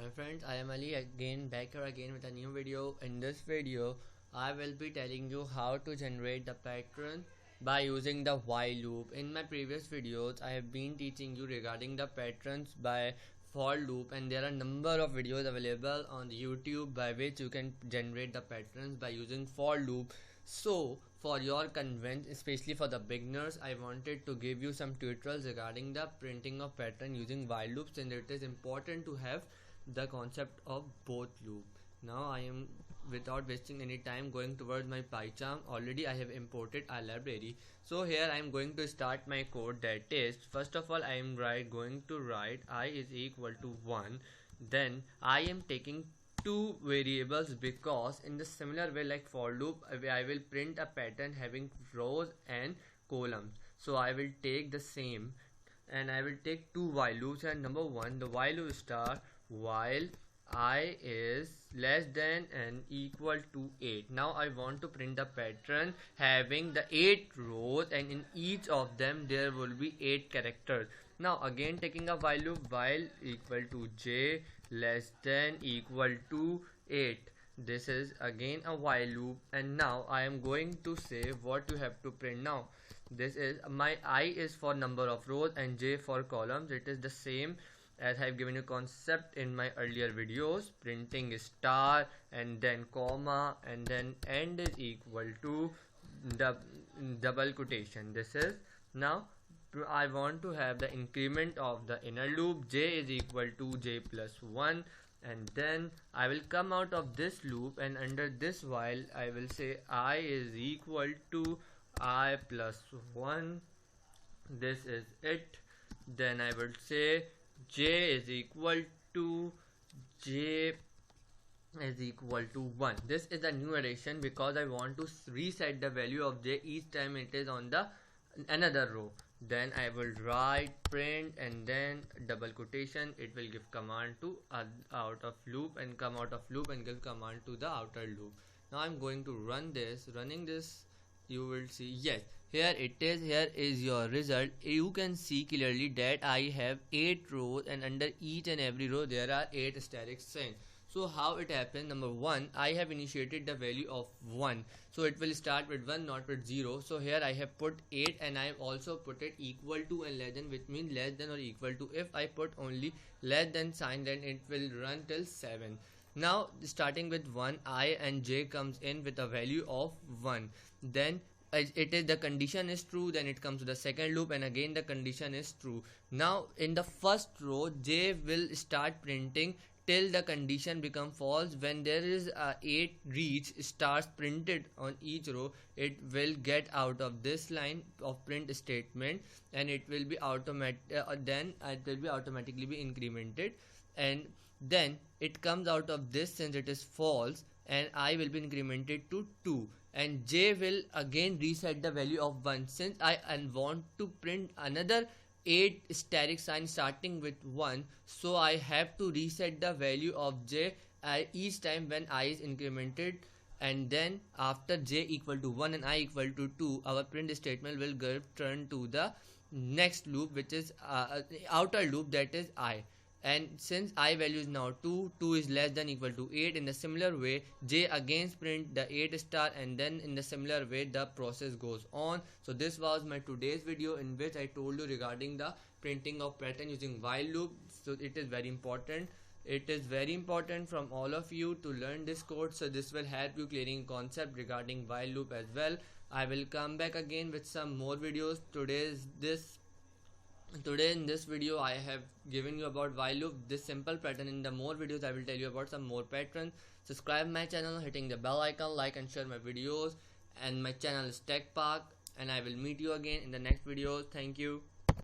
Hi friends, I am Ali again back here again with a new video. In this video, I will be telling you how to generate the pattern by using the while loop. In my previous videos, I have been teaching you regarding the patterns by for loop, and there are a number of videos available on YouTube by which you can generate the patterns by using for loop. So for your convenience, especially for the beginners, I wanted to give you some tutorials regarding the printing of pattern using while loops, and it is important to have the concept of both loop. Now I am, without wasting any time, going towards my PyCharm. Already I have imported a library, so here I am going to start my code. That is, first of all I am going to write I is equal to 1. Then I am taking two variables, because in the similar way like for loop I will print a pattern having rows and columns. So I will take the same and I will take two while loops, and number one, the while loop star while I is less than and equal to 8. Now I want to print the pattern having the 8 rows, and in each of them there will be 8 characters. Now again taking a while loop, while equal to j less than equal to 8. This is again a while loop, and now I am going to say what you have to print. Now this is my I is for number of rows and j for columns. It is the same as I have given you concept in my earlier videos. Printing star and then comma and then end is equal to the double quotation. This is, now I want to have the increment of the inner loop. J is equal to j plus 1, and then I will come out of this loop, and under this while I will say I is equal to I plus 1. This is it. Then I will say j is equal to j is equal to 1. This is a new addition because I want to reset the value of j each time it is on the another row. Then I will write print and then double quotation. It will give command to out of loop and come out of loop and give command to the outer loop. Now I'm going to run this. Running this, you will see, yes, here it is. Here is your result. You can see clearly that I have 8 rows, and under each and every row there are 8 static signs. So how it happens? Number one, I have initiated the value of 1, so it will start with 1, not with 0. So here I have put 8, and I have also put it equal to and less than, which means less than or equal to. If I put only less than sign, then it will run till 7. Now starting with 1, I and j comes in with a value of 1. Then it is the condition is true, then it comes to the second loop, and again the condition is true. Now in the first row, j will start printing till the condition become false. When there is a 8 reach stars printed on each row, it will get out of this line of print statement, and it will be then it will be automatically be incremented, and then it comes out of this since it is false, and I will be incremented to 2, and j will again reset the value of 1. Since I want to print another 8 static sign starting with 1, so I have to reset the value of j each time when I is incremented, and then after j equal to 1 and I equal to 2, our print statement will get turned to the next loop, which is outer loop, that is I. And since I value is now 2, 2 is less than equal to 8. In the similar way, j again print the 8 star, and then in the similar way the process goes on. So this was my today's video, in which I told you regarding the printing of pattern using while loop. So it is very important. It is very important from all of you to learn this code, so this will help you clearing concept regarding while loop as well. I will come back again with some more videos. Today in this video I have given you about while loop, this simple pattern. In the more videos I will tell you about some more patterns. Subscribe my channel, hitting the bell icon, like and share my videos, and my channel is Tech Park, and I will meet you again in the next videos. Thank you.